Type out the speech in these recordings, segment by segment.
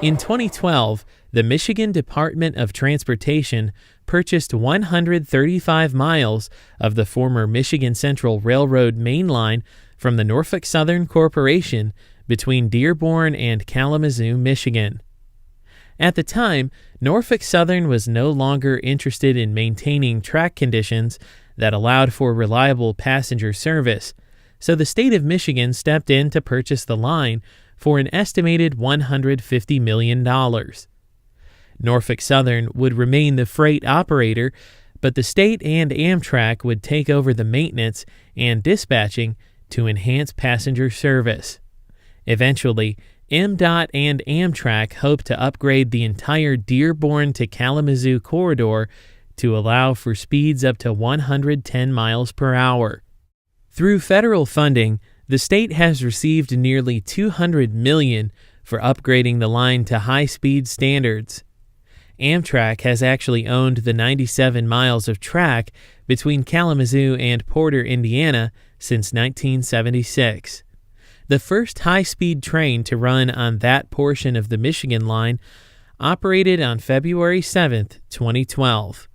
In 2012, the Michigan Department of Transportation purchased 135 miles of the former Michigan Central Railroad main line from the Norfolk Southern Corporation between Dearborn and Kalamazoo, Michigan. At the time, Norfolk Southern was no longer interested in maintaining track conditions that allowed for reliable passenger service, so the state of Michigan stepped in to purchase the line for an estimated $150 million. Norfolk Southern would remain the freight operator, but the state and Amtrak would take over the maintenance and dispatching to enhance passenger service. Eventually, MDOT and Amtrak hoped to upgrade the entire Dearborn to Kalamazoo corridor to allow for speeds up to 110 miles per hour. Through federal funding, the state has received nearly $200 million for upgrading the line to high-speed standards. Amtrak has actually owned the 97 miles of track between Kalamazoo and Porter, Indiana, since 1976. The first high-speed train to run on that portion of the Michigan line operated on February 7, 2012.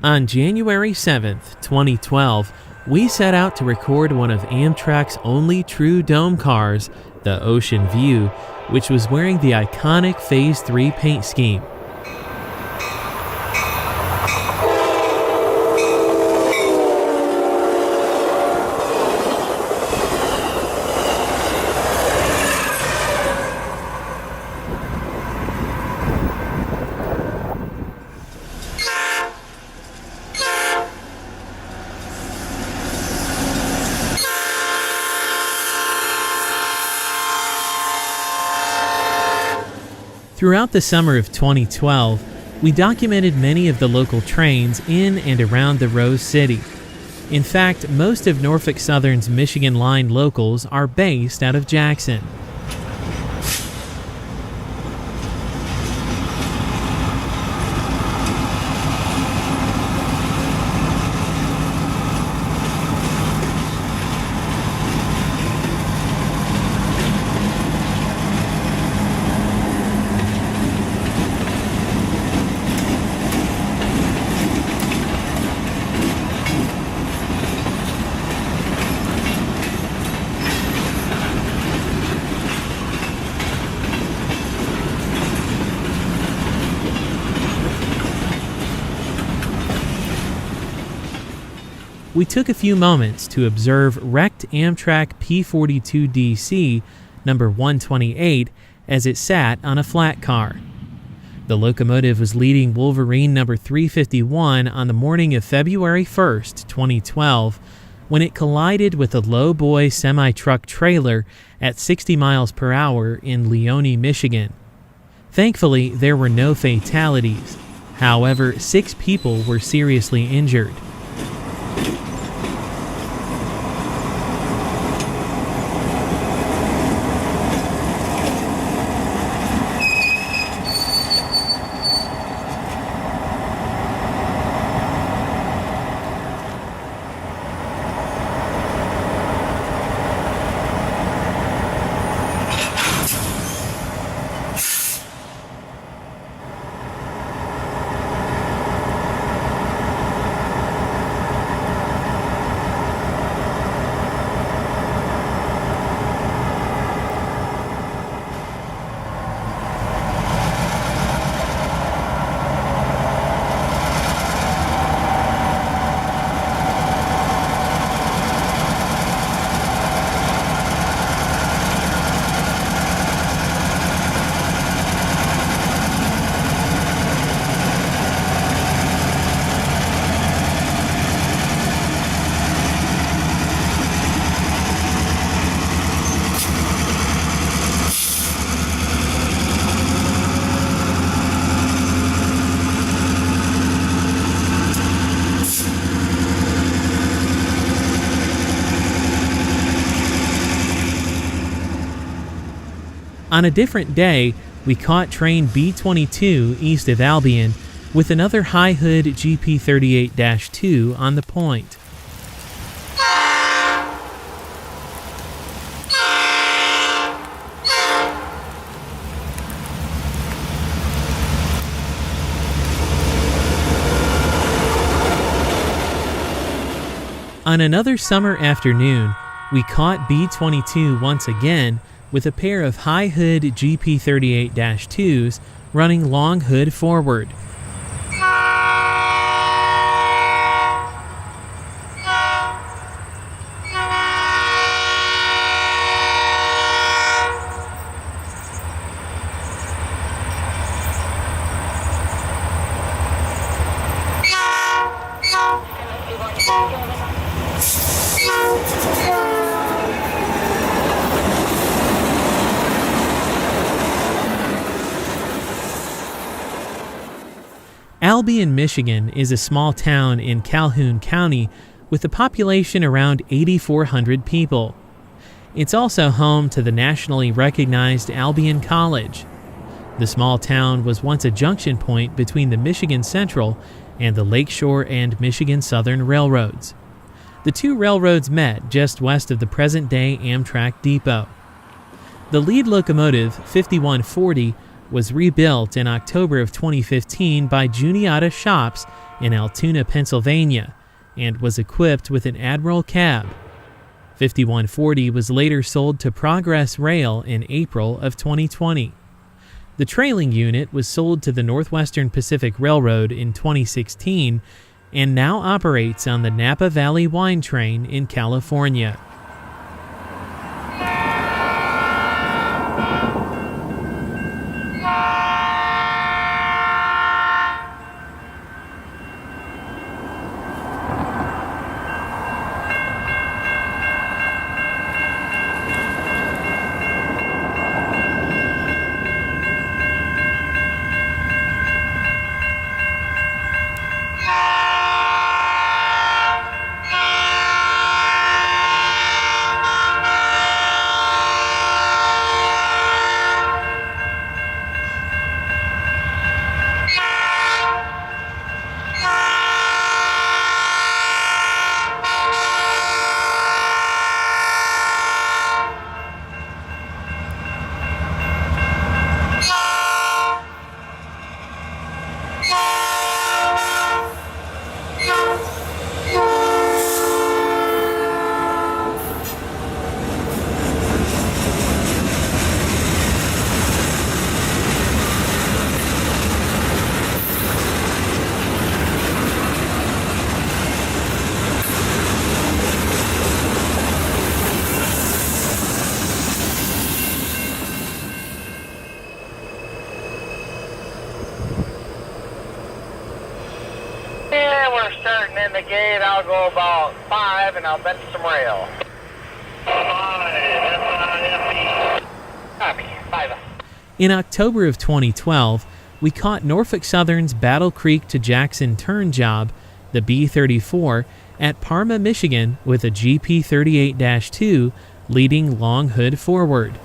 On January 7, 2012, we set out to record one of Amtrak's only true dome cars, the Ocean View, which was wearing the iconic Phase 3 paint scheme. Throughout the summer of 2012, we documented many of the local trains in and around the Rose City. In fact, most of Norfolk Southern's Michigan Line locals are based out of Jackson. We took a few moments to observe wrecked Amtrak P42DC number 128 as it sat on a flat car. The locomotive was leading Wolverine number 351 on the morning of February 1st, 2012, when it collided with a lowboy semi-truck trailer at 60 miles per hour in Leone, Michigan. Thankfully, there were no fatalities. However, 6 people were seriously injured. On a different day, we caught train B22 east of Albion with another high hood GP38-2 on the point. On another summer afternoon, we caught B-22 once again with a pair of high-hood GP38-2s running long hood forward. Albion, Michigan is a small town in Calhoun County with a population around 8,400 people. It's also home to the nationally recognized Albion College. The small town was once a junction point between the Michigan Central and the Lakeshore and Michigan Southern railroads. The two railroads met just west of the present-day Amtrak depot. The lead locomotive, 5140, was rebuilt in October of 2015 by Juniata Shops in Altoona, Pennsylvania, and was equipped with an Admiral cab. 5140 was later sold to Progress Rail in April of 2020. The trailing unit was sold to the Northwestern Pacific Railroad in 2016 and now operates on the Napa Valley Wine Train in California. We're starting in the gate. I'll go about 5 and I'll bend some rail. 5, copy, 5. In October of 2012, we caught Norfolk Southern's Battle Creek to Jackson turn job, the B-34, at Parma, Michigan with a GP38-2 leading long hood forward.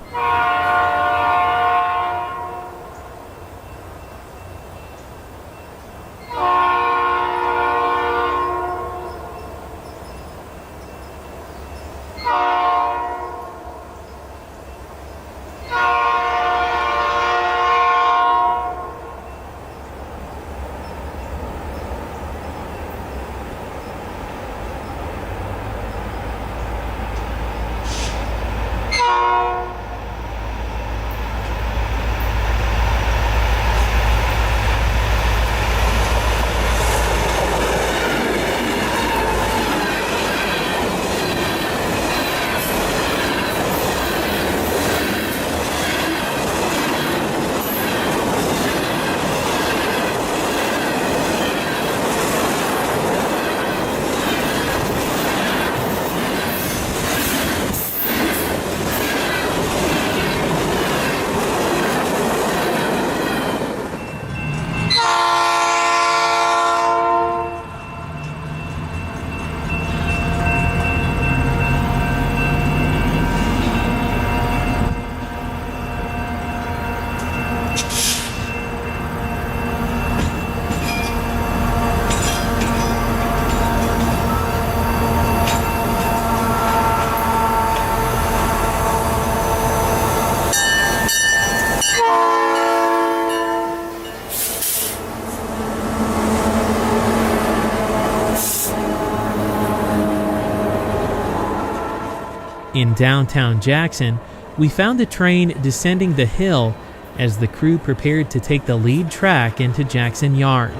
In downtown Jackson, we found the train descending the hill as the crew prepared to take the lead track into Jackson Yard.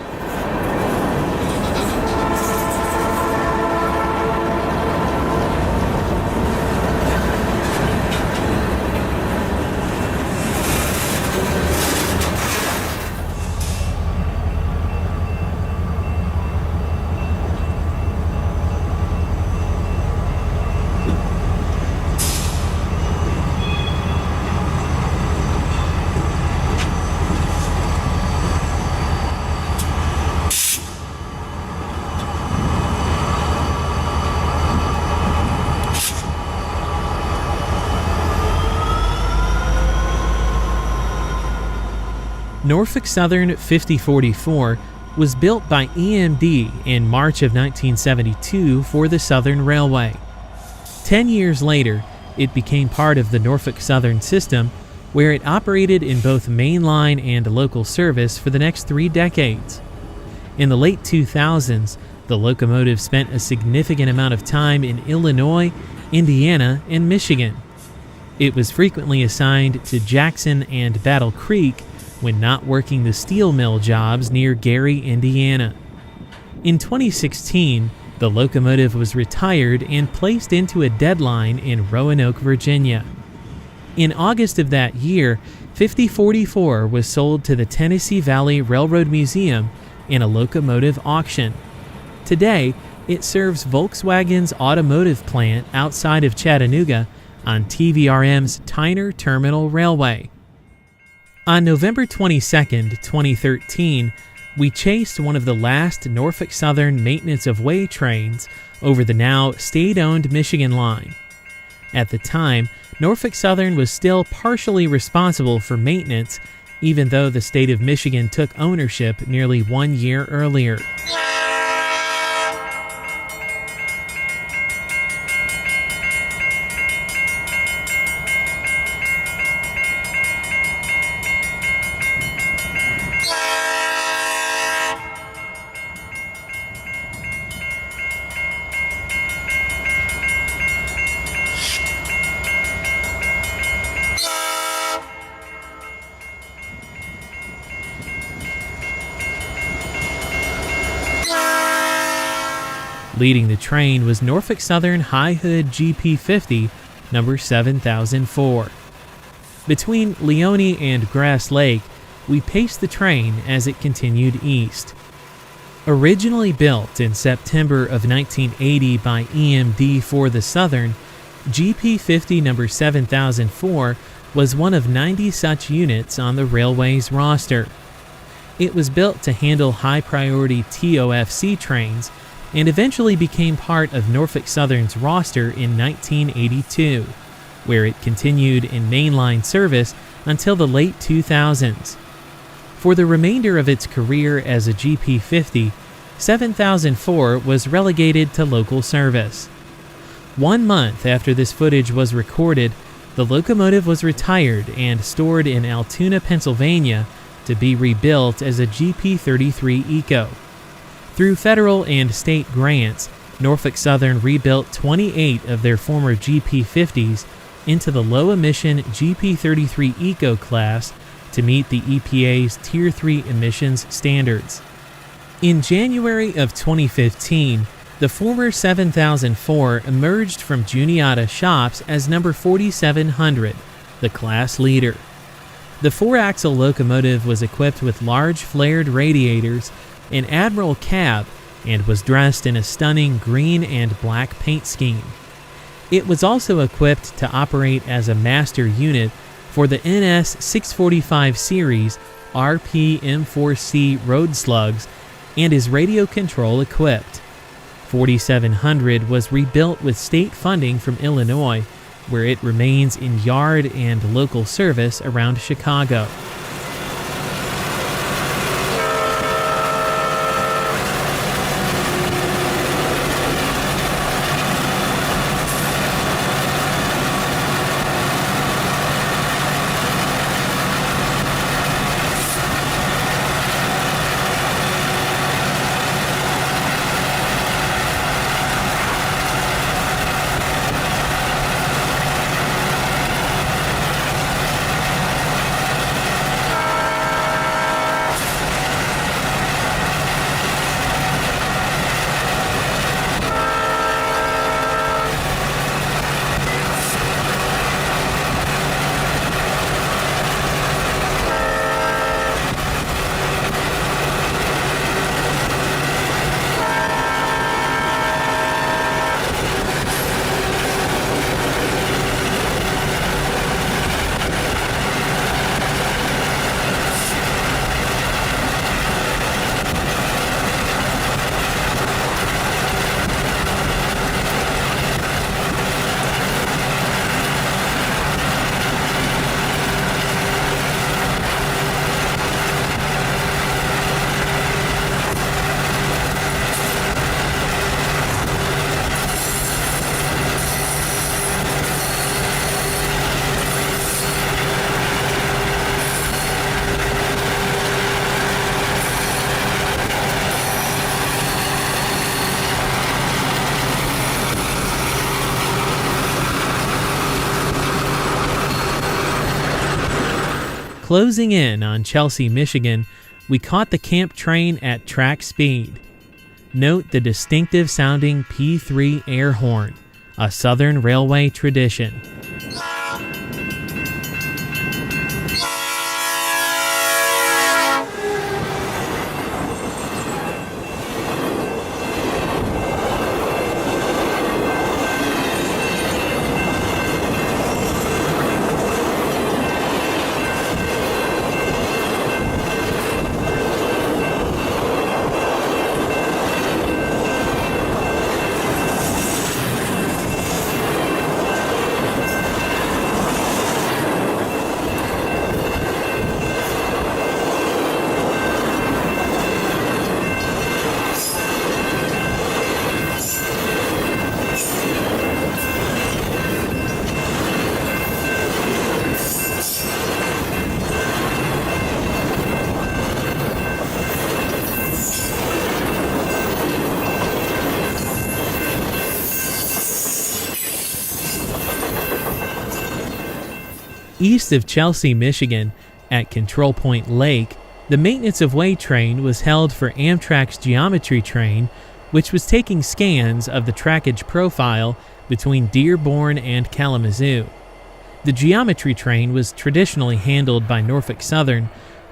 Norfolk Southern 5044 was built by EMD in March of 1972 for the Southern Railway. 10 years later, it became part of the Norfolk Southern system, where it operated in both mainline and local service for the next 3 decades. In the late 2000s, the locomotive spent a significant amount of time in Illinois, Indiana, and Michigan. It was frequently assigned to Jackson and Battle Creek when not working the steel mill jobs near Gary, Indiana. In 2016, the locomotive was retired and placed into a deadline in Roanoke, Virginia. In August of that year, 5044 was sold to the Tennessee Valley Railroad Museum in a locomotive auction. Today, it serves Volkswagen's automotive plant outside of Chattanooga on TVRM's Tyner Terminal Railway. On November 22, 2013, we chased one of the last Norfolk Southern maintenance of way trains over the now state-owned Michigan line. At the time, Norfolk Southern was still partially responsible for maintenance, even though the state of Michigan took ownership nearly 1 year earlier. Leading the train was Norfolk Southern High Hood GP50, number 7004. Between Leone and Grass Lake, we paced the train as it continued east. Originally built in September of 1980 by EMD for the Southern, GP50 number 7004 was one of 90 such units on the railway's roster. It was built to handle high-priority TOFC trains and eventually became part of Norfolk Southern's roster in 1982, where it continued in mainline service until the late 2000s. For the remainder of its career as a GP50, 7004 was relegated to local service. 1 month after this footage was recorded, the locomotive was retired and stored in Altoona, Pennsylvania, to be rebuilt as a GP33 Eco. Through federal and state grants, Norfolk Southern rebuilt 28 of their former GP50s into the low-emission GP33 Eco class to meet the EPA's Tier 3 emissions standards. In January of 2015, the former 7004 emerged from Juniata shops as number 4700, the class leader. The 4-axle locomotive was equipped with large flared radiators, an Admiral cab, and was dressed in a stunning green and black paint scheme. It was also equipped to operate as a master unit for the NS 645 series RP M4C road slugs and is radio control equipped. 4700 was rebuilt with state funding from Illinois, where it remains in yard and local service around Chicago. Closing in on Chelsea, Michigan, we caught the camp train at track speed. Note the distinctive sounding P3 air horn, a Southern Railway tradition. East of Chelsea, Michigan, at Control Point Lake, the maintenance of way train was held for Amtrak's geometry train, which was taking scans of the trackage profile between Dearborn and Kalamazoo. The geometry train was traditionally handled by Norfolk Southern,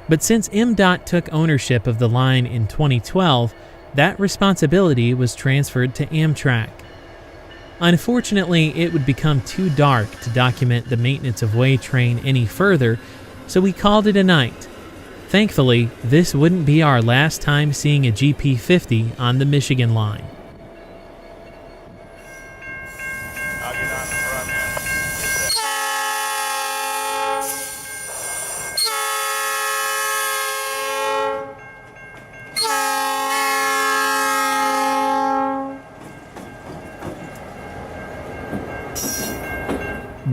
but since MDOT took ownership of the line in 2012, that responsibility was transferred to Amtrak. Unfortunately, it would become too dark to document the maintenance of way train any further, so we called it a night. Thankfully, this wouldn't be our last time seeing a GP50 on the Michigan line. I'll get on the front end.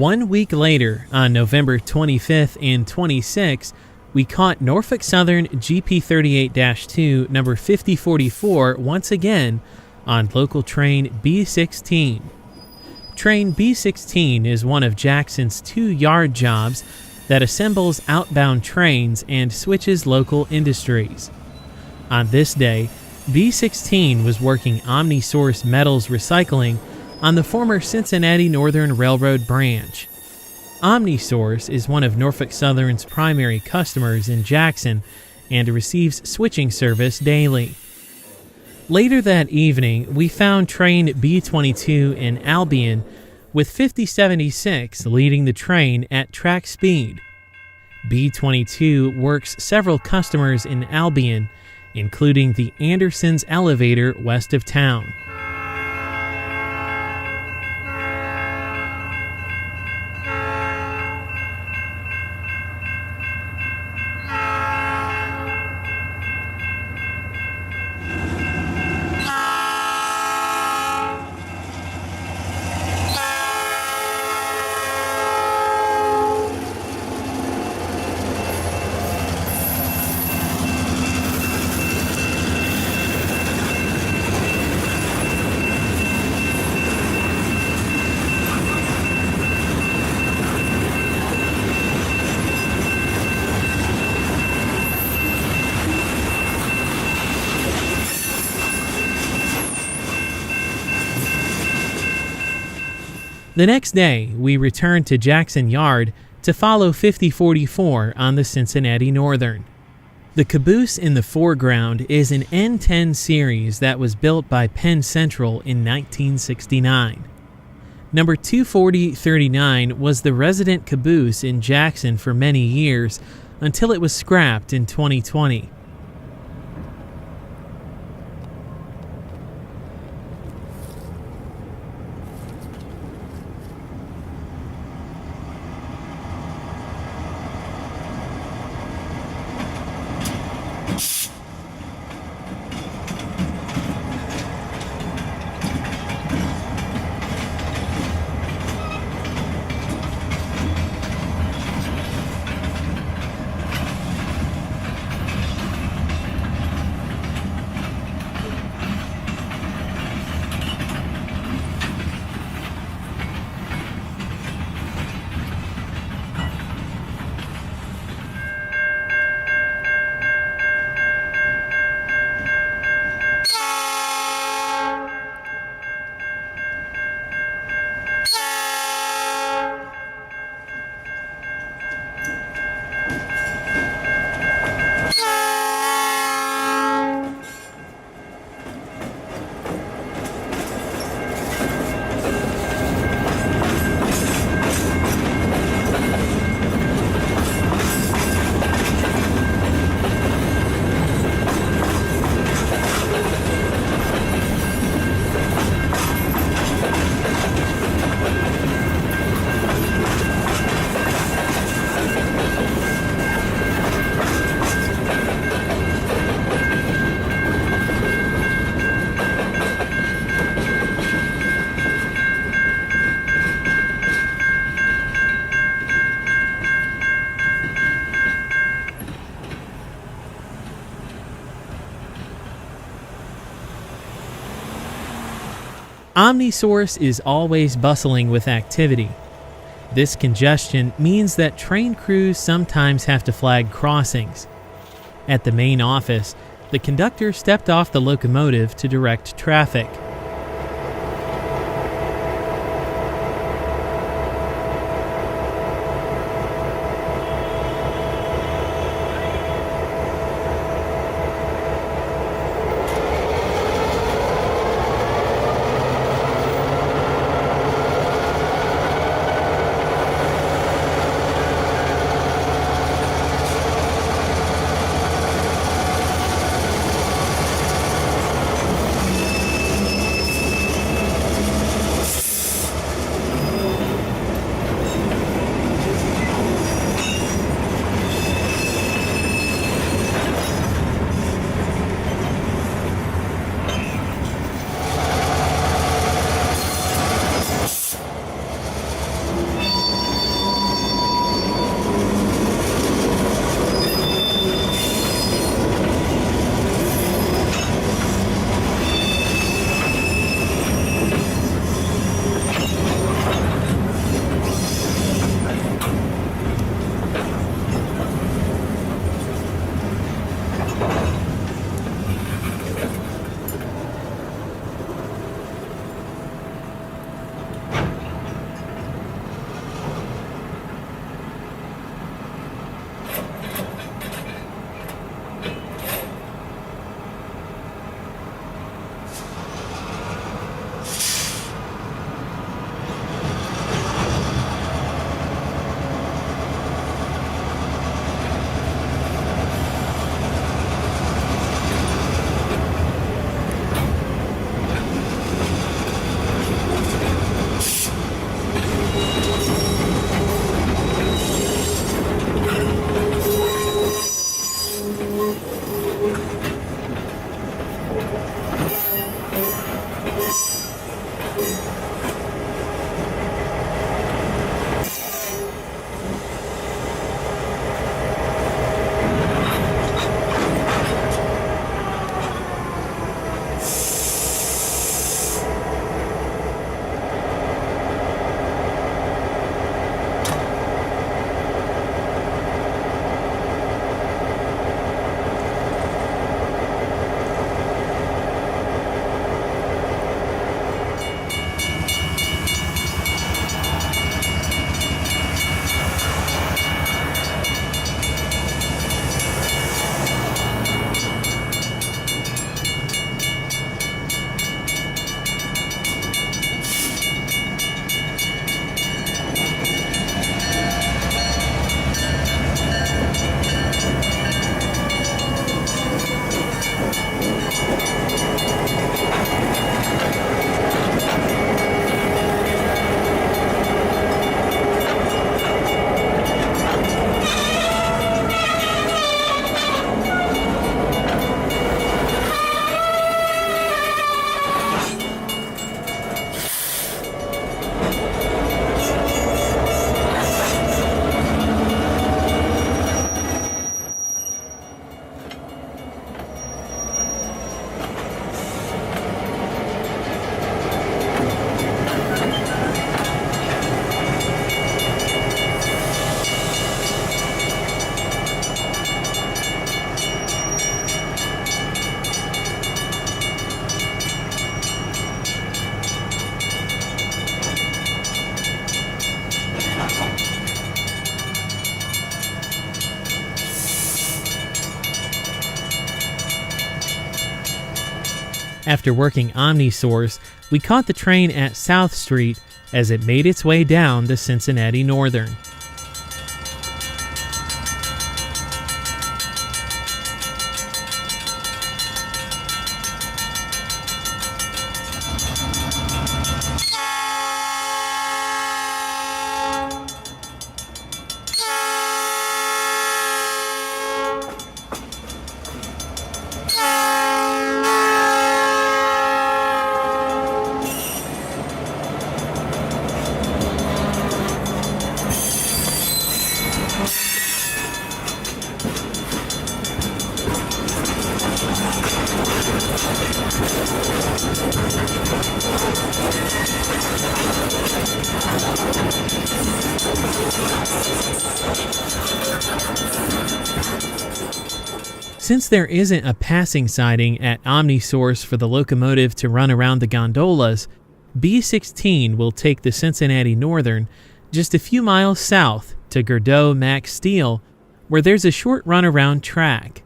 1 week later, on November 25th and 26th, we caught Norfolk Southern GP38-2 number 5044 once again on local train B16. Train B16 is one of Jackson's 2 yard jobs that assembles outbound trains and switches local industries. On this day, B16 was working OmniSource metals recycling on the former Cincinnati Northern Railroad branch. OmniSource is one of Norfolk Southern's primary customers in Jackson and receives switching service daily. Later that evening, we found train B22 in Albion with 5076 leading the train at track speed. B22 works several customers in Albion, including the Andersons Elevator west of town. The next day, we returned to Jackson Yard to follow 5044 on the Cincinnati Northern. The caboose in the foreground is an N10 series that was built by Penn Central in 1969. Number 24039 was the resident caboose in Jackson for many years until it was scrapped in 2020. OmniSource is always bustling with activity. This congestion means that train crews sometimes have to flag crossings. At the main office, the conductor stepped off the locomotive to direct traffic. After working OmniSource, we caught the train at South Street as it made its way down the Cincinnati Northern. Since there isn't a passing siding at OmniSource for the locomotive to run around the gondolas, B16 will take the Cincinnati Northern just a few miles south to Gordeau Max Steel, where there's a short runaround track.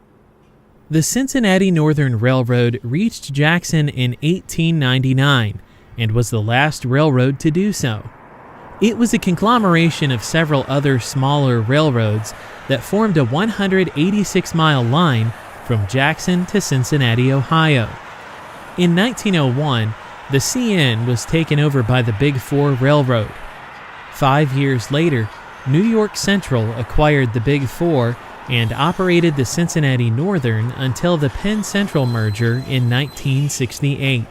The Cincinnati Northern Railroad reached Jackson in 1899 and was the last railroad to do so. It was a conglomeration of several other smaller railroads that formed a 186-mile line from Jackson to Cincinnati, Ohio. In 1901, the CN was taken over by the Big Four Railroad. 5 years later, New York Central acquired the Big Four and operated the Cincinnati Northern until the Penn Central merger in 1968.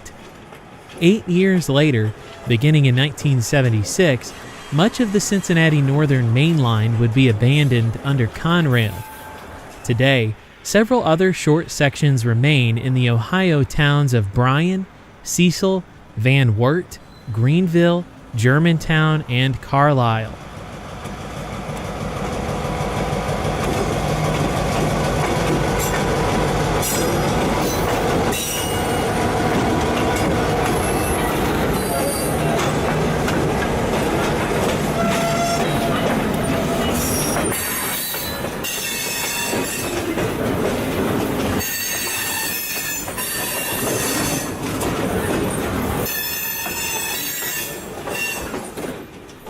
8 years later, beginning in 1976, much of the Cincinnati Northern main line would be abandoned under Conrail. Today, several other short sections remain in the Ohio towns of Bryan, Cecil, Van Wert, Greenville, Germantown, and Carlisle.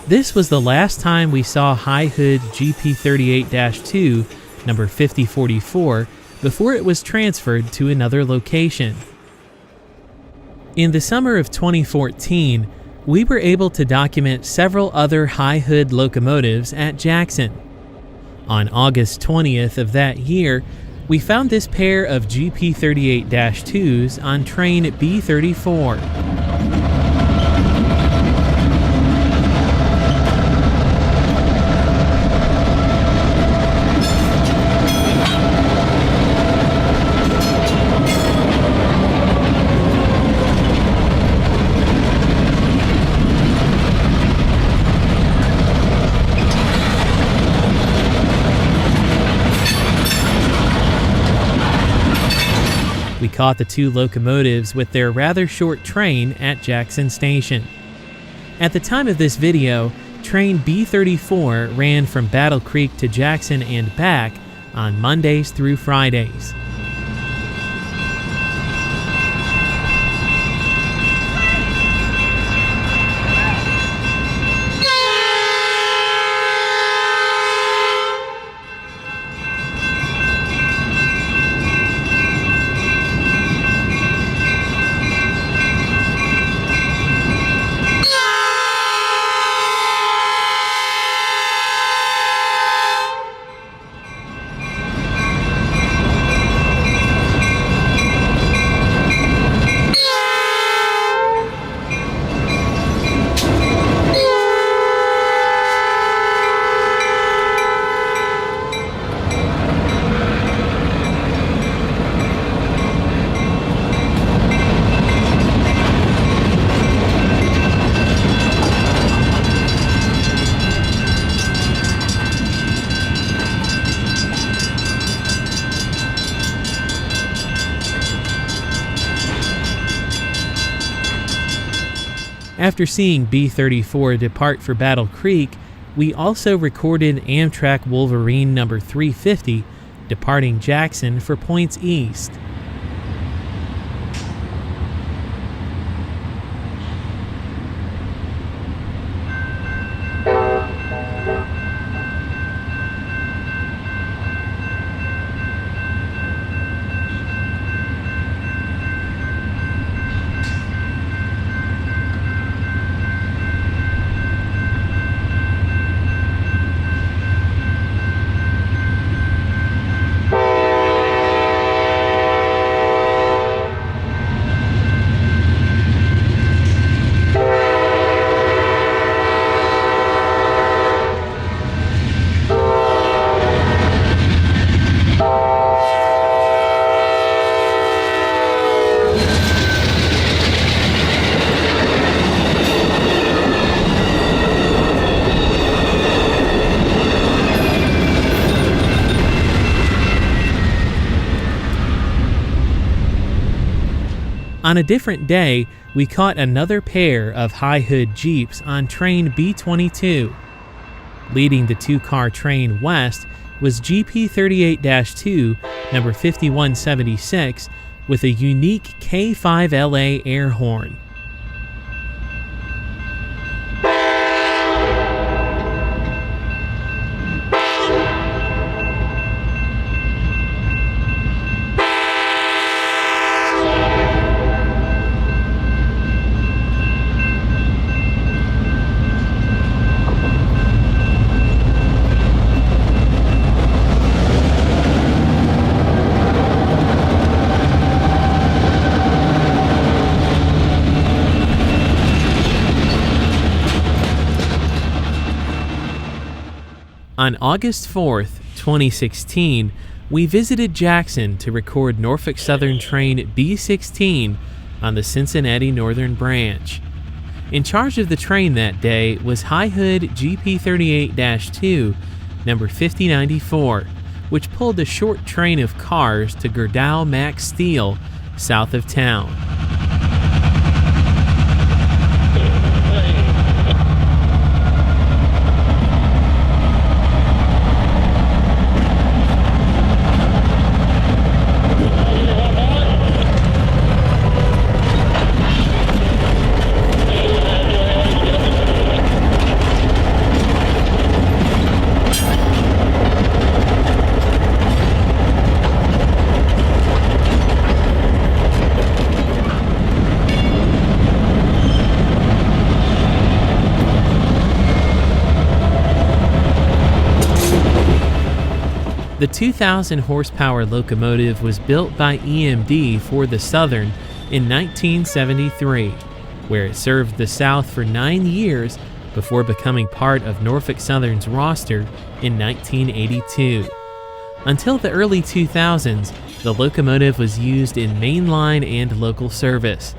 This was the last time we saw high hood GP38-2 number 5044 before it was transferred to another location. In the summer of 2014, we were able to document several other high hood locomotives at Jackson. On August 20th of that year, we found this pair of GP38-2s on train B34. We caught the two locomotives with their rather short train at Jackson Station. At the time of this video, train B34 ran from Battle Creek to Jackson and back on Mondays through Fridays. After seeing B-34 depart for Battle Creek, we also recorded Amtrak Wolverine number 350 departing Jackson for points east. On a different day, we caught another pair of high-hood Jeeps on train B22. Leading the two-car train west was GP38-2, number 5176, with a unique K5LA air horn. On August 4th, 2016, we visited Jackson to record Norfolk Southern train B16 on the Cincinnati Northern branch. In charge of the train that day was high-hood GP38-2, number 5094, which pulled a short train of cars to Gerdau Max Steel, south of town. The 2,000 horsepower locomotive was built by EMD for the Southern in 1973, where it served the South for 9 years before becoming part of Norfolk Southern's roster in 1982. Until the early 2000s, the locomotive was used in mainline and local service.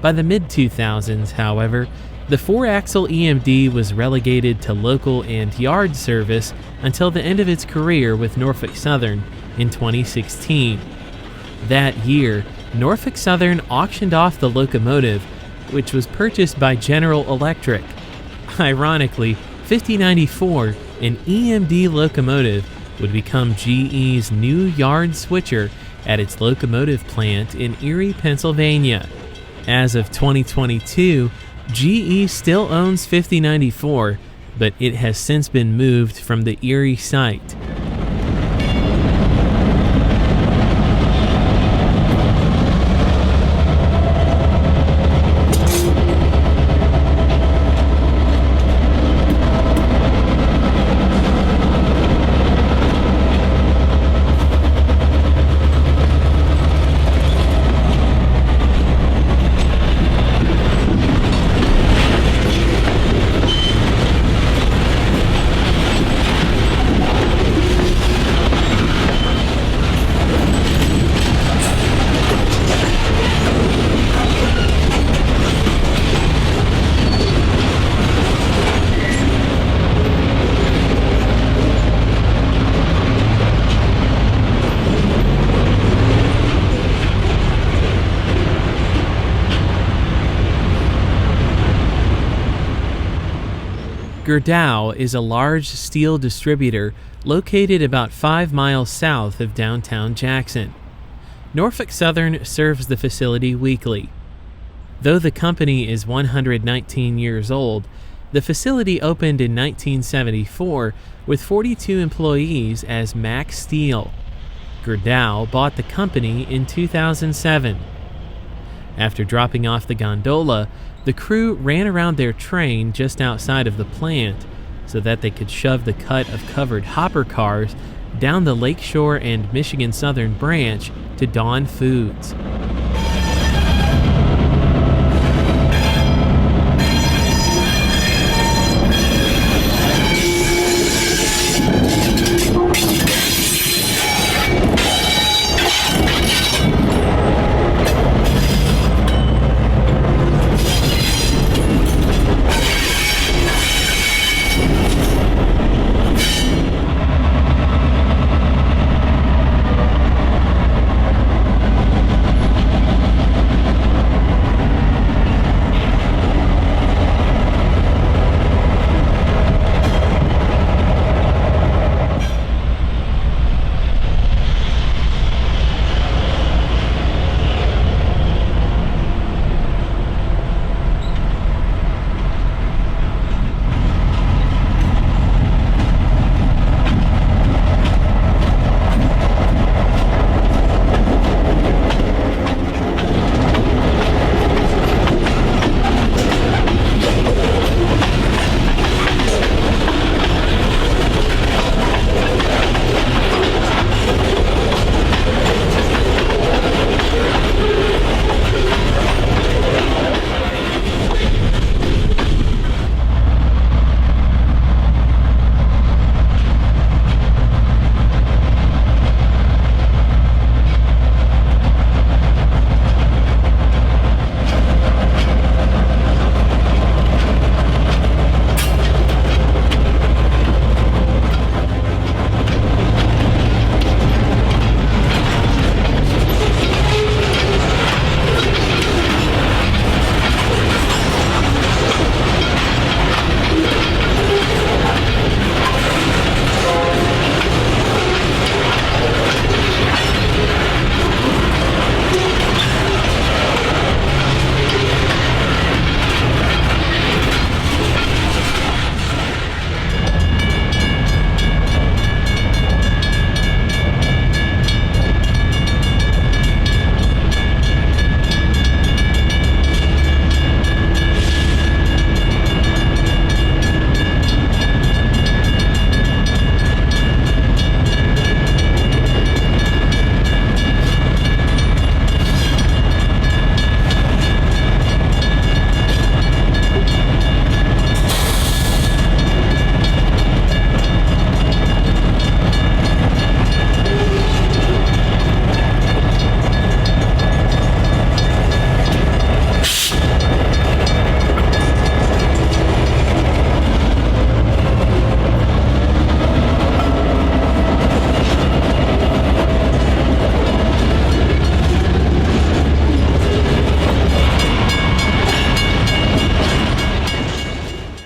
By the mid-2000s, however, the 4-axle EMD was relegated to local and yard service until the end of its career with Norfolk Southern in 2016. That year, Norfolk Southern auctioned off the locomotive, which was purchased by General Electric. Ironically, 5094, an EMD locomotive, would become GE's new yard switcher at its locomotive plant in Erie, Pennsylvania. As of 2022, GE still owns 5094, but it has since been moved from the Erie site. Gerdau is a large steel distributor located about 5 miles south of downtown Jackson. Norfolk Southern serves the facility weekly. Though the company is 119 years old, the facility opened in 1974 with 42 employees as Max Steel. Gerdau bought the company in 2007. After dropping off the gondola, the crew ran around their train just outside of the plant so that they could shove the cut of covered hopper cars down the Lakeshore and Michigan Southern branch to Dawn Foods.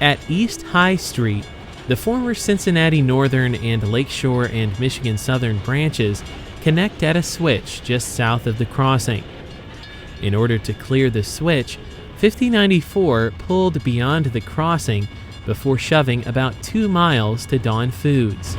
At East High Street, the former Cincinnati Northern and Lakeshore and Michigan Southern branches connect at a switch just south of the crossing. In order to clear the switch, 5094 pulled beyond the crossing before shoving about 2 miles to Dawn Foods.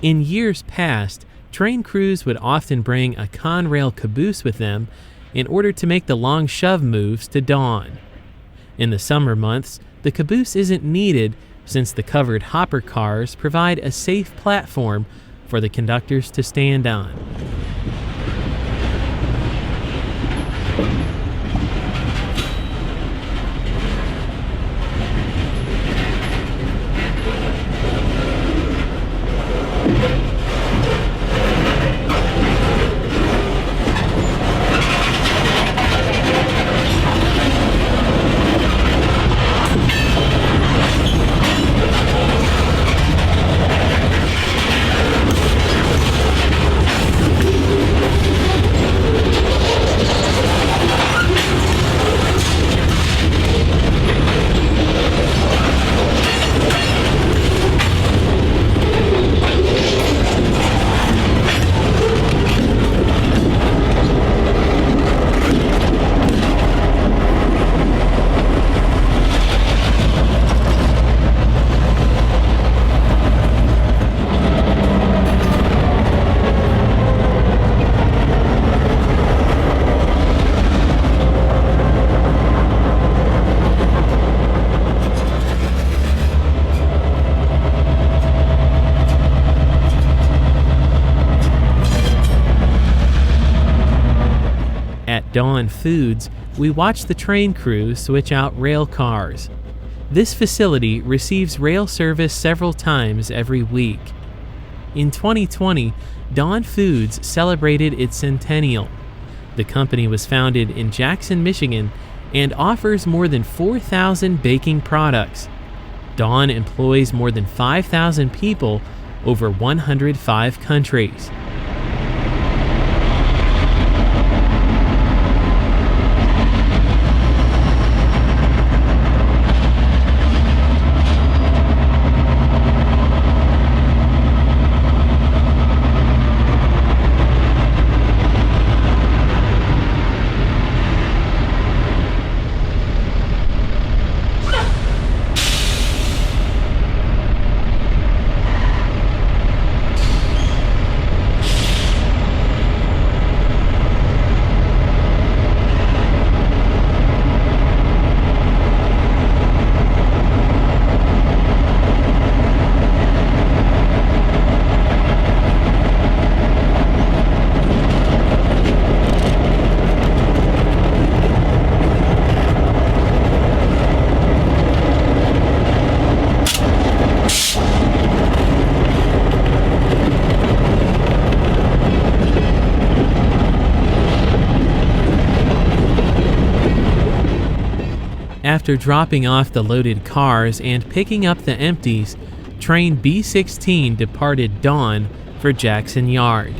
In years past, train crews would often bring a Conrail caboose with them in order to make the long shove moves to Dawn. In the summer months, the caboose isn't needed since the covered hopper cars provide a safe platform for the conductors to stand on. At Dawn Foods, we watch the train crew switch out rail cars. This facility receives rail service several times every week. In 2020, Dawn Foods celebrated its centennial. The company was founded in Jackson, Michigan, and offers more than 4,000 baking products. Dawn employs more than 5,000 people over 105 countries. After dropping off the loaded cars and picking up the empties, train B16 departed Dawn for Jackson Yard.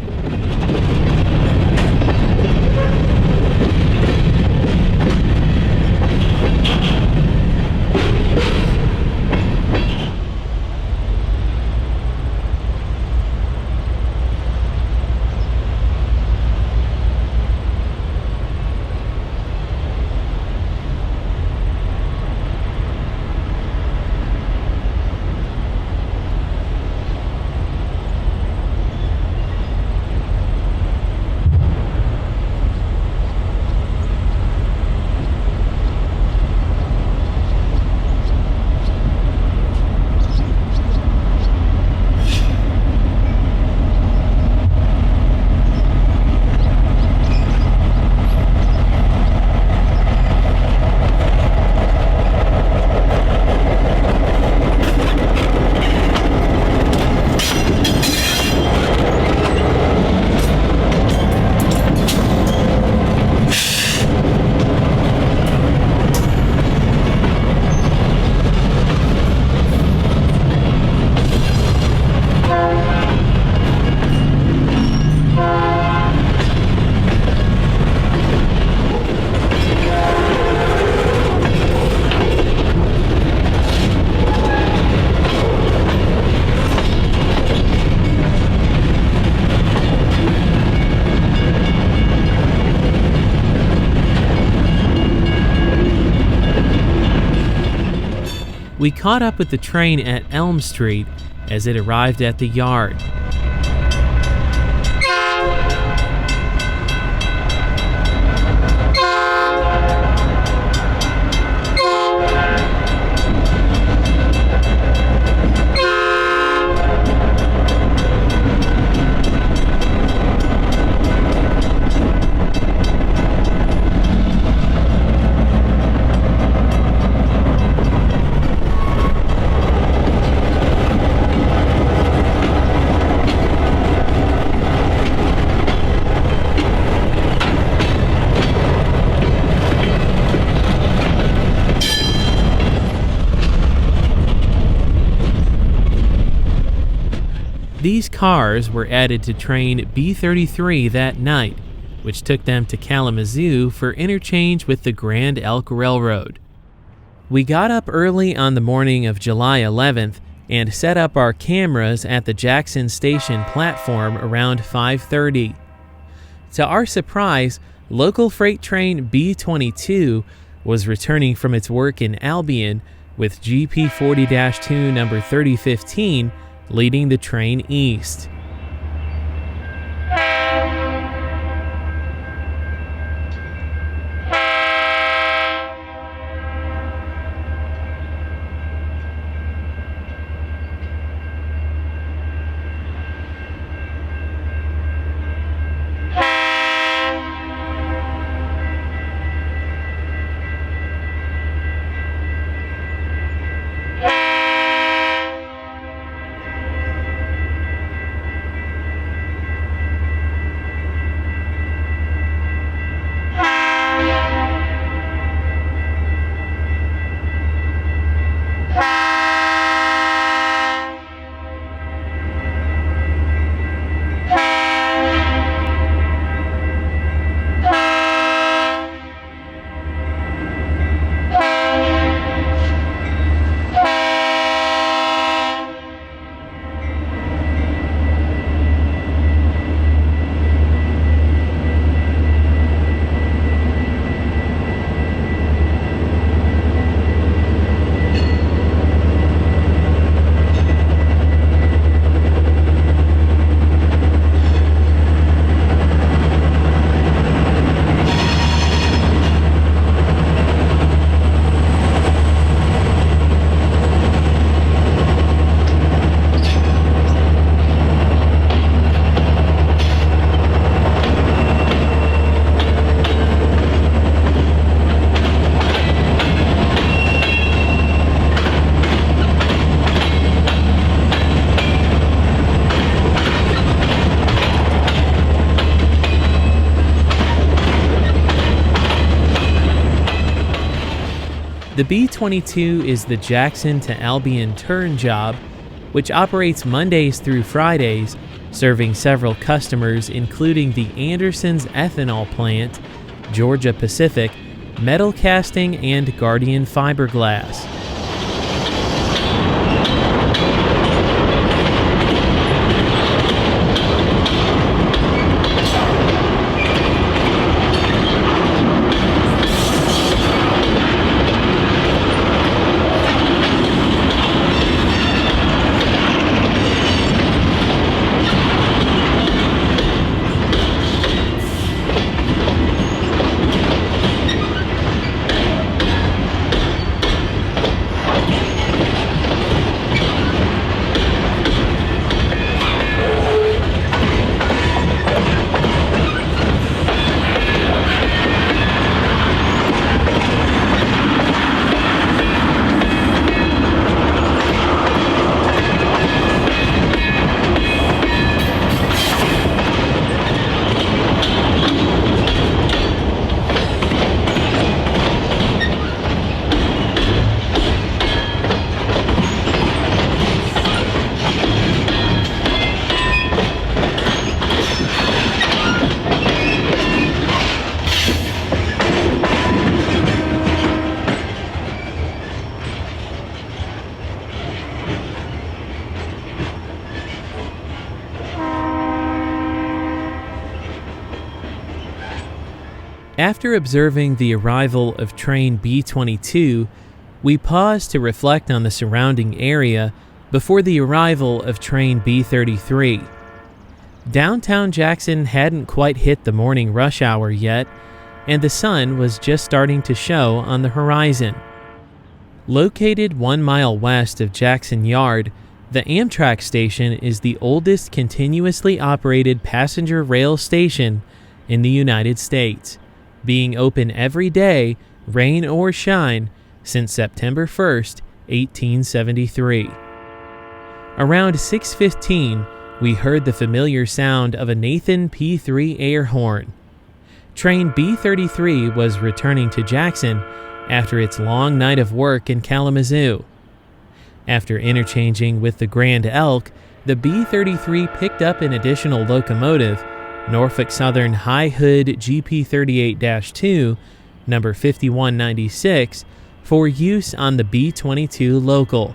We caught up with the train at Elm Street as it arrived at the yard. These cars were added to train B33 that night, which took them to Kalamazoo for interchange with the Grand Elk Railroad. We got up early on the morning of July 11th and set up our cameras at the Jackson Station platform around 5:30. To our surprise, local freight train B22 was returning from its work in Albion with GP40-2 number 3015 leading the train east. The B-22 is the Jackson to Albion turn job, which operates Mondays through Fridays, serving several customers including the Anderson's Ethanol Plant, Georgia Pacific, Metal Casting, and Guardian Fiberglass. After observing the arrival of train B-22, We paused to reflect on the surrounding area before the arrival of train B33. Downtown Jackson hadn't quite hit the morning rush hour yet, and the sun was just starting to show on the horizon. Located 1 mile west of Jackson Yard, the Amtrak station is the oldest continuously operated passenger rail station in the United States, being open every day, rain or shine, since September 1st, 1873. Around 6:15, we heard the familiar sound of a Nathan P3 air horn. Train B33 was returning to Jackson after its long night of work in Kalamazoo. After interchanging with the Grand Elk, the B33 picked up an additional locomotive, Norfolk Southern High Hood GP38-2, number 5196, for use on the B22 local.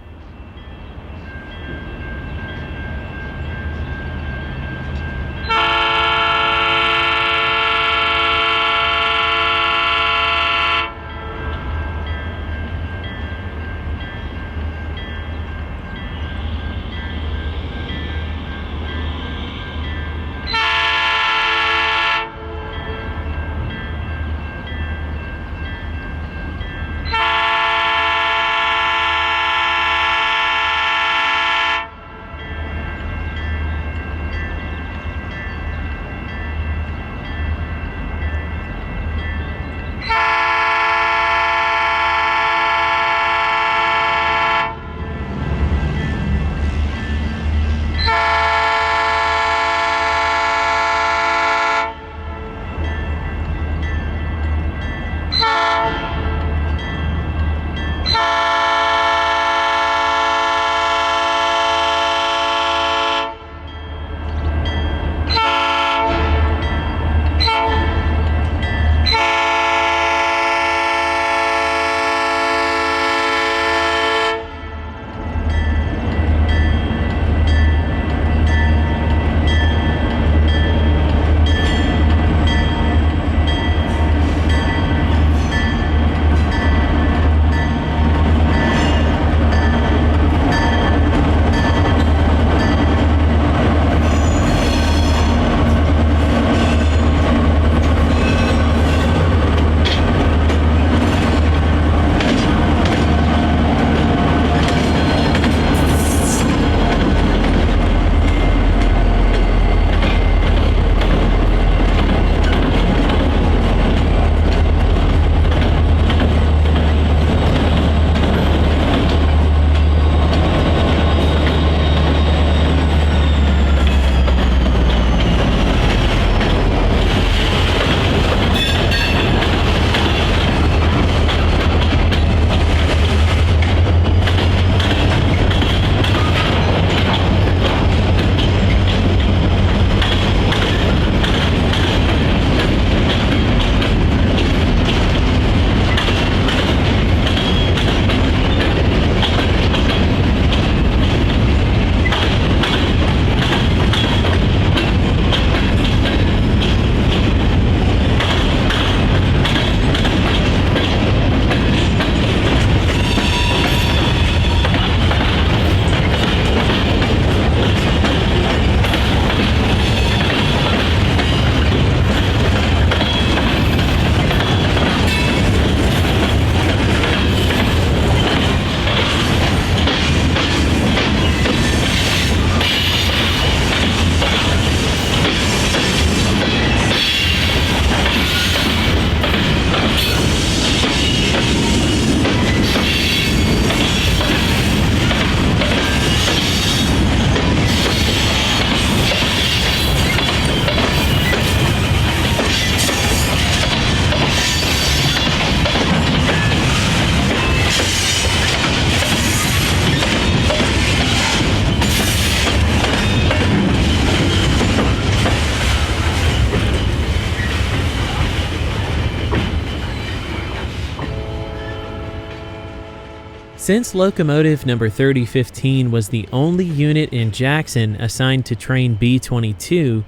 Since locomotive number 3015 was the only unit in Jackson assigned to train B22,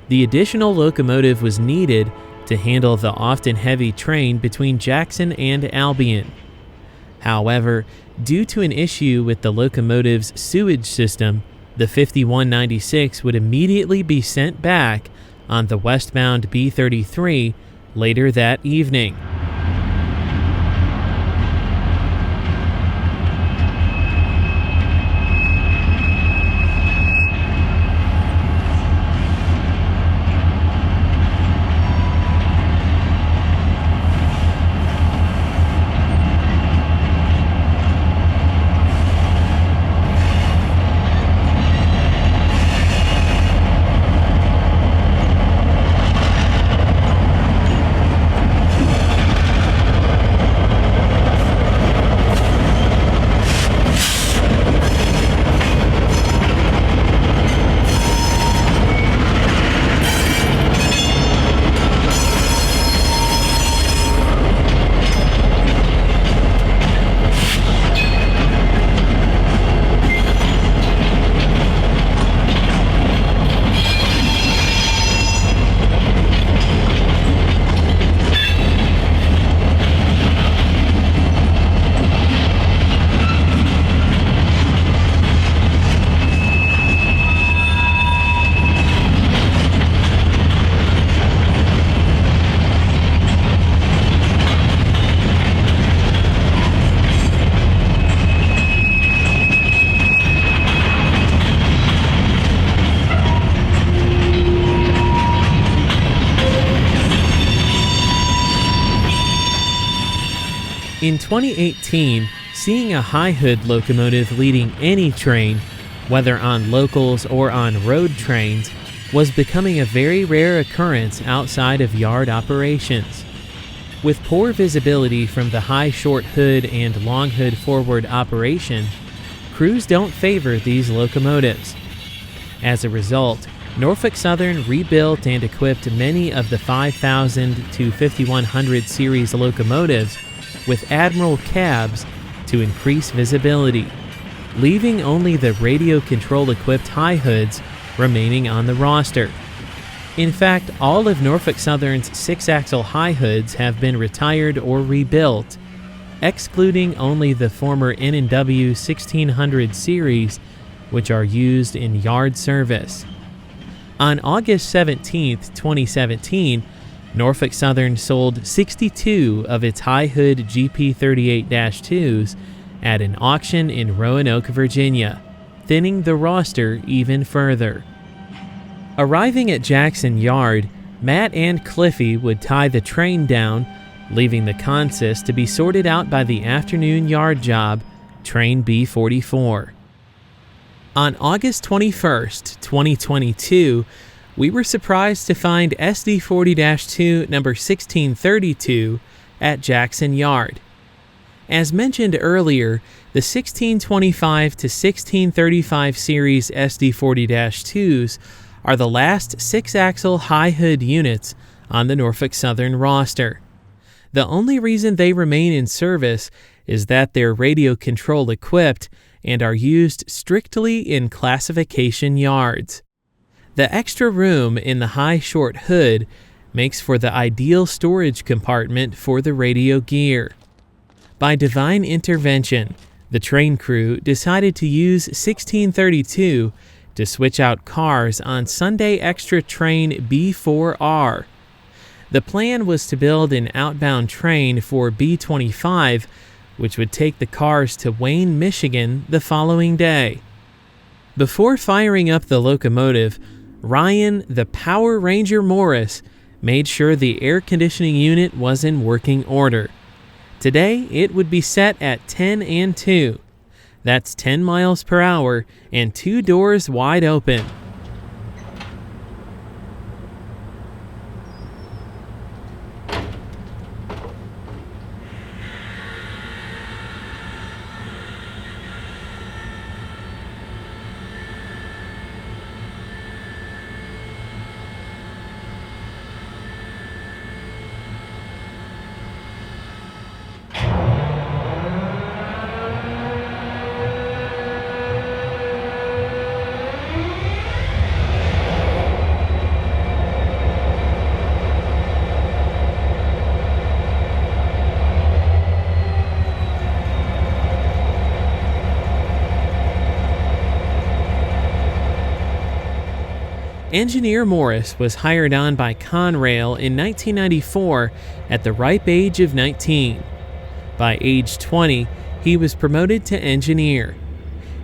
the additional locomotive was needed to handle the often heavy train between Jackson and Albion. However, due to an issue with the locomotive's sewage system, the 5196 would immediately be sent back on the westbound B33 later that evening. In 2018, seeing a high hood locomotive leading any train, whether on locals or on road trains, was becoming a very rare occurrence outside of yard operations. With poor visibility from the high short hood and long hood forward operation, crews don't favor these locomotives. As a result, Norfolk Southern rebuilt and equipped many of the 5000 to 5100 series locomotives with Admiral cabs to increase visibility, leaving only the radio control equipped high hoods remaining on the roster. In fact, all of Norfolk Southern's 6-axle high hoods have been retired or rebuilt, excluding only the former N&W 1600 series, which are used in yard service. On August 17, 2017, Norfolk Southern sold 62 of its high hood GP38-2s at an auction in Roanoke, Virginia, thinning the roster even further. Arriving at Jackson Yard, Matt and Cliffy would tie the train down, leaving the consist to be sorted out by the afternoon yard job, Train B44. On August 21, 2022, we were surprised to find SD40-2 number 1632 at Jackson Yard. As mentioned earlier, the 1625 to 1635 series SD40-2s are the last 6-axle high hood units on the Norfolk Southern roster. The only reason they remain in service is that they're radio control equipped and are used strictly in classification yards. The extra room in the high short hood makes for the ideal storage compartment for the radio gear. By divine intervention, the train crew decided to use 1632 to switch out cars on Sunday Extra Train B4R. The plan was to build an outbound train for B25, which would take the cars to Wayne, Michigan the following day. Before firing up the locomotive, Ryan, the Power Ranger Morris, made sure the air conditioning unit was in working order. Today, it would be set at 10 and 2. That's 10 miles per hour and 2 doors wide open. Engineer Morris was hired on by Conrail in 1994 at the ripe age of 19. By age 20, he was promoted to engineer.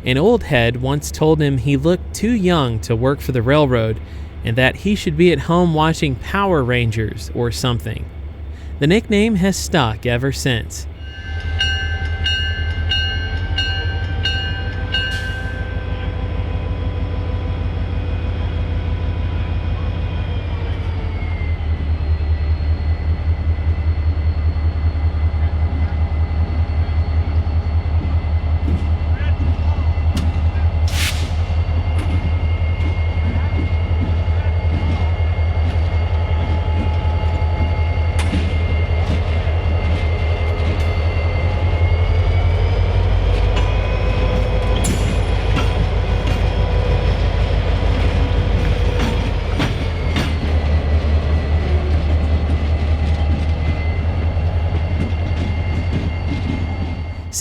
An old head once told him he looked too young to work for the railroad and that he should be at home watching Power Rangers or something. The nickname has stuck ever since.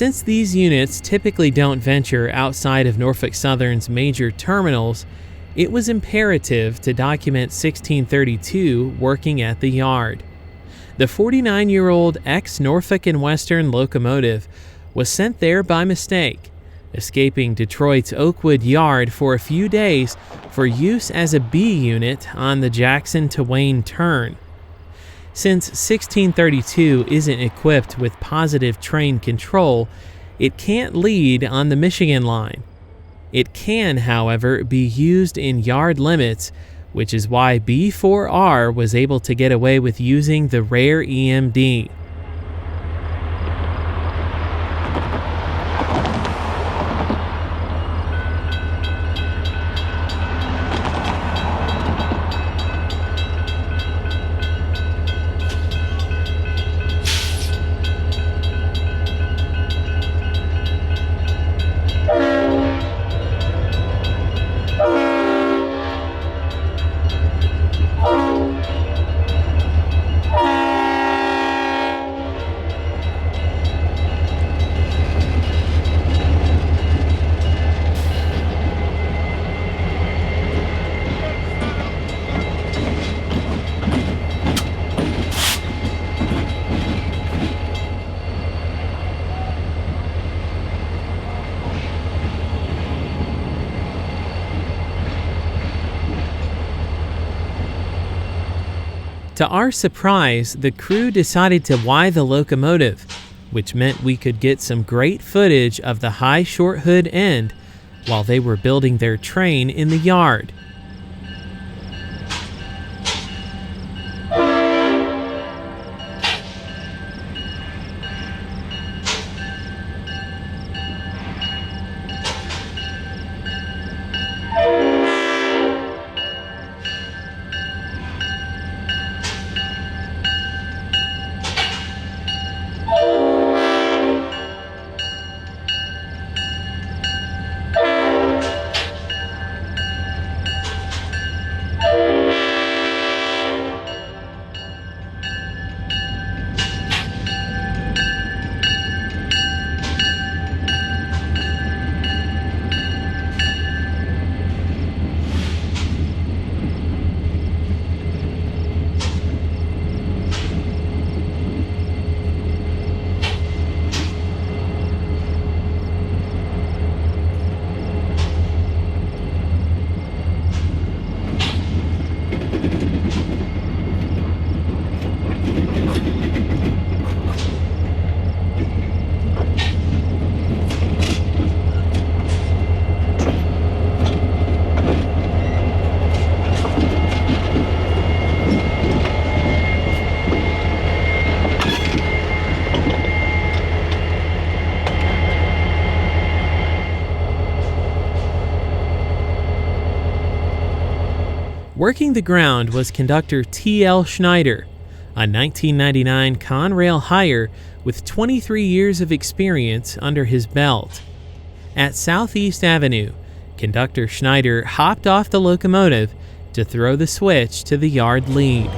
Since these units typically don't venture outside of Norfolk Southern's major terminals, it was imperative to document 1632 working at the yard. The 49-year-old ex-Norfolk and Western locomotive was sent there by mistake, escaping Detroit's Oakwood Yard for a few days for use as a B unit on the Jackson to Wayne turn. Since 1632 isn't equipped with positive train control, it can't lead on the Michigan line. It can, however, be used in yard limits, which is why B4R was able to get away with using the rare EMD. To our surprise, the crew decided to Y the locomotive, which meant we could get some great footage of the high short hood end while they were building their train in the yard. Working the ground was conductor T.L. Schneider, a 1999 Conrail hire with 23 years of experience under his belt. At Southeast Avenue, conductor Schneider hopped off the locomotive to throw the switch to the yard lead.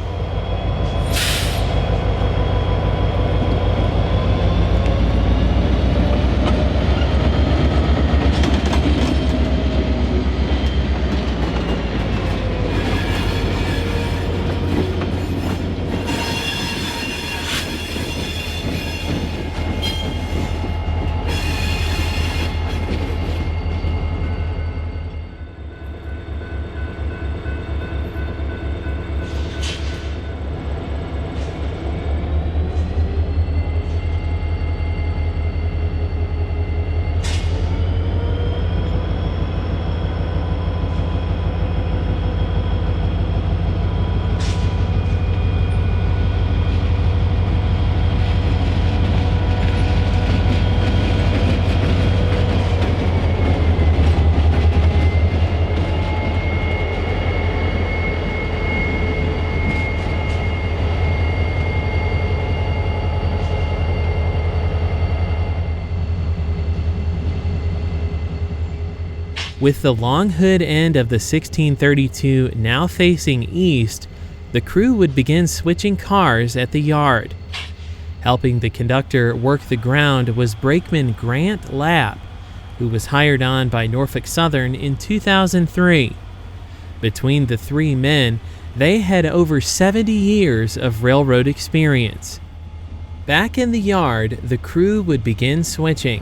With the long hood end of the 1632 now facing east, the crew would begin switching cars at the yard. Helping the conductor work the ground was brakeman Grant Lapp, who was hired on by Norfolk Southern in 2003. Between the three men, they had over 70 years of railroad experience. Back in the yard, the crew would begin switching.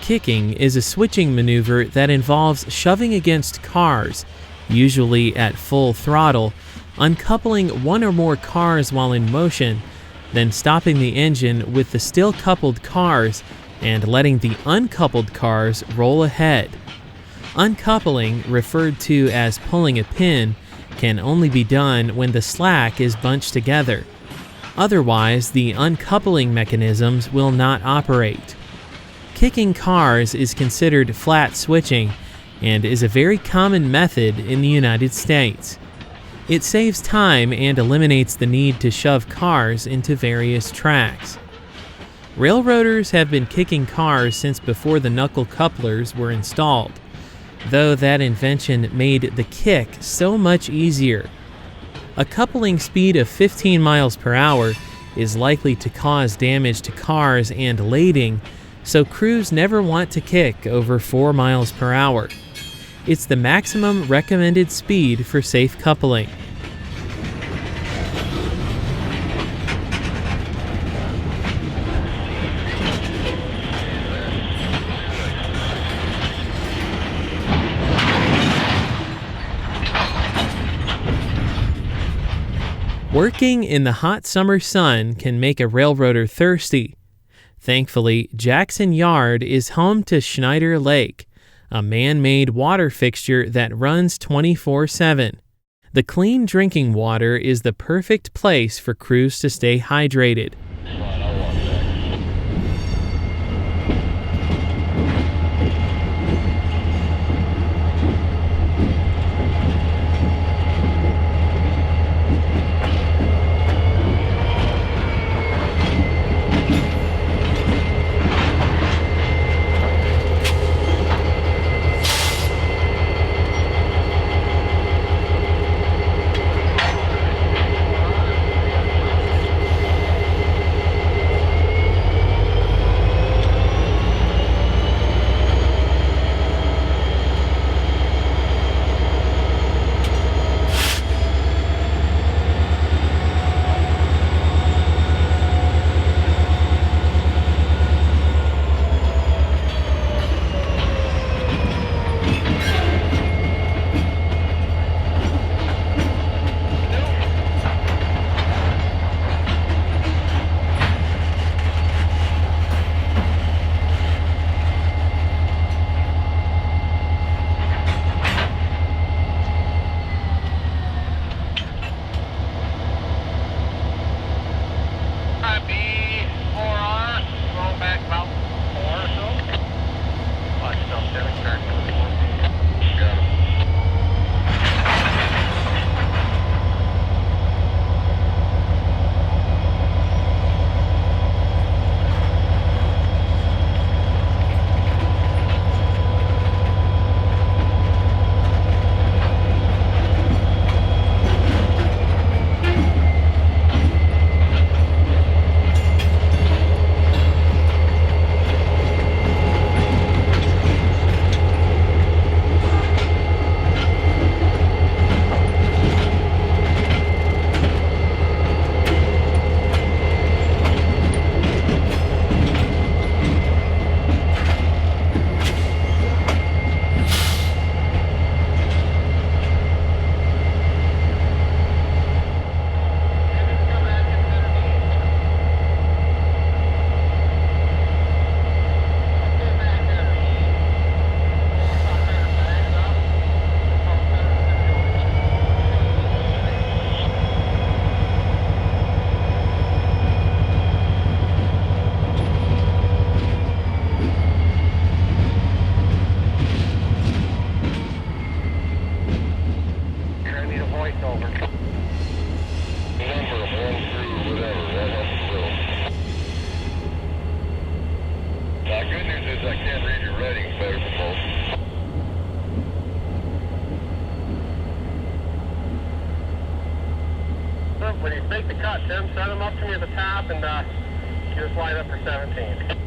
Kicking is a switching maneuver that involves shoving against cars, usually at full throttle, uncoupling one or more cars while in motion, then stopping the engine with the still coupled cars and letting the uncoupled cars roll ahead. Uncoupling, referred to as pulling a pin, can only be done when the slack is bunched together. Otherwise, the uncoupling mechanisms will not operate. Kicking cars is considered flat switching and is a very common method in the United States. It saves time and eliminates the need to shove cars into various tracks. Railroaders have been kicking cars since before the knuckle couplers were installed, though that invention made the kick so much easier. A coupling speed of 15 miles per hour is likely to cause damage to cars and lading, so crews never want to kick over 4 miles per hour. It's the maximum recommended speed for safe coupling. Working in the hot summer sun can make a railroader thirsty. Thankfully, Jackson Yard is home to Schneider Lake, a man-made water fixture that runs 24/7. The clean drinking water is the perfect place for crews to stay hydrated. When you make the cut, Tim, set them up to me at the top and just line up for 17.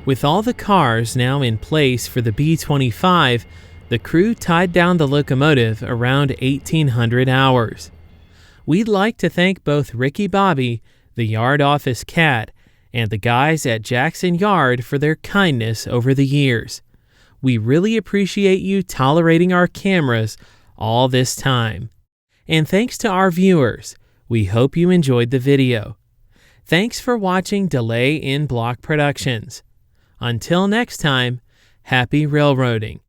With all the cars now in place for the B-25, the crew tied down the locomotive around 1800 hours. We'd like to thank both Ricky Bobby, the yard office cat, and the guys at Jackson Yard for their kindness over the years. We really appreciate you tolerating our cameras all this time. And thanks to our viewers. We hope you enjoyed the video. Thanks for watching Delay in Block Productions. Until next time, happy railroading.